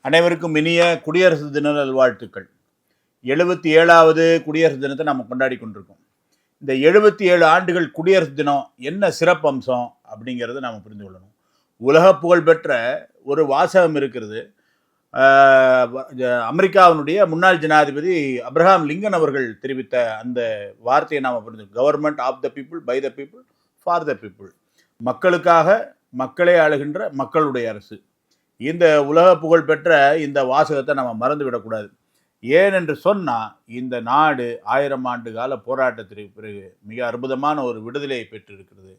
அனைவருக்கும் இனிய குடியரசு தின நல்வாழ்த்துக்கள். 77வது குடியரசு தினத்தை நம்ம கொண்டாடி கொண்டிருக்கோம். இந்த 77 ஆண்டுகள் குடியரசு தினம் என்ன சிறப்பம்சம் அப்படிங்கிறத நாம் புரிந்து கொள்ளணும். உலக புகழ்பெற்ற ஒரு வாசகம் இருக்கிறது. அமெரிக்காவினுடைய முன்னாள் ஜனாதிபதி அப்ரஹாம் லிங்கன் அவர்கள் தெரிவித்த அந்த வார்த்தையை நாம் புரிந்து, government of the people, by the people, for the people. மக்களுக்காக, மக்களே ஆளுகின்ற மக்களுடைய அரசு. இந்த உலக புகழ்பெற்ற இந்த வாசகத்தை நம்ம மறந்து விடக்கூடாது. ஏனென்று சொன்னால், இந்த நாடு 1000 ஆண்டு கால போராட்டத்திற்கு பிறகு மிக அற்புதமான ஒரு விடுதலையை பெற்றிருக்கிறது.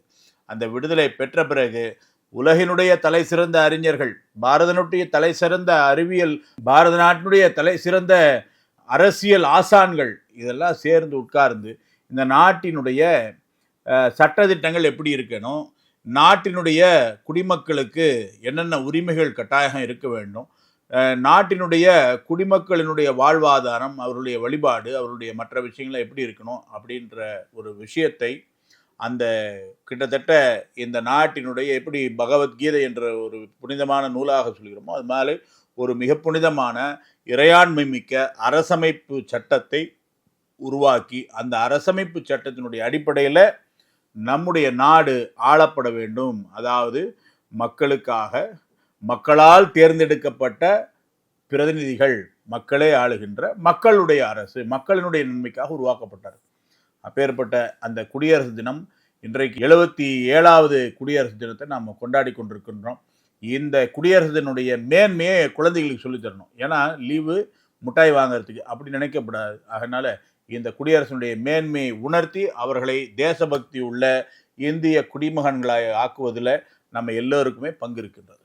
அந்த விடுதலை பெற்ற பிறகு உலகினுடைய தலை சிறந்த அறிஞர்கள், பாரதனுடைய தலை சிறந்த அறிவியல், பாரத நாட்டினுடைய தலை சிறந்த அரசியல் ஆசான்கள் இதெல்லாம் சேர்ந்து உட்கார்ந்து இந்த நாட்டினுடைய சட்டதிட்டங்கள் எப்படி இருக்கணும், நாட்டினுடைய குடிமக்களுக்கு என்னென்ன உரிமைகள் கட்டாயம் இருக்க வேண்டும், நாட்டினுடைய குடிமக்களினுடைய வாழ்வாதாரம், அவருடைய வழிபாடு, அவருடைய மற்ற விஷயங்கள் எப்படி இருக்கணும் அப்படின்ற ஒரு விஷயத்தை அந்த கிட்டத்தட்ட இந்த நாட்டினுடைய எப்படி பகவத்கீதை என்ற ஒரு புனிதமான நூலாக சொல்கிறோமோ அது மேலே ஒரு மிக புனிதமான இறையாண்மை மிக்க அரசமைப்பு சட்டத்தை உருவாக்கி, அந்த அரசமைப்பு சட்டத்தினுடைய அடிப்படையில் நம்முடைய நாடு ஆளப்பட வேண்டும். அதாவது மக்களுக்காக, மக்களால் தேர்ந்தெடுக்கப்பட்ட பிரதிநிதிகள், மக்களே ஆளுகின்ற மக்களுடைய அரசு, மக்களினுடைய நன்மைக்காக உருவாக்கப்பட்டார். அப்பேற்பட்ட அந்த குடியரசு தினம் இன்றைக்கு 77வது குடியரசு தினத்தை நாம் கொண்டாடி கொண்டிருக்கின்றோம். இந்த குடியரசு தினுடைய மேன்மையை குழந்தைகளுக்கு சொல்லித்தரணும். ஏன்னா லீவு முட்டாய் வாங்கிறதுக்கு அப்படி நினைக்கப்படாது. அதனால இந்த குடியரசுடைய மேன்மையை உணர்த்தி அவர்களை தேசபக்தி உள்ள இந்திய குடிமகன்களாக ஆக்குவதில் நம்ம எல்லோருக்குமே பங்கு இருக்கின்றது.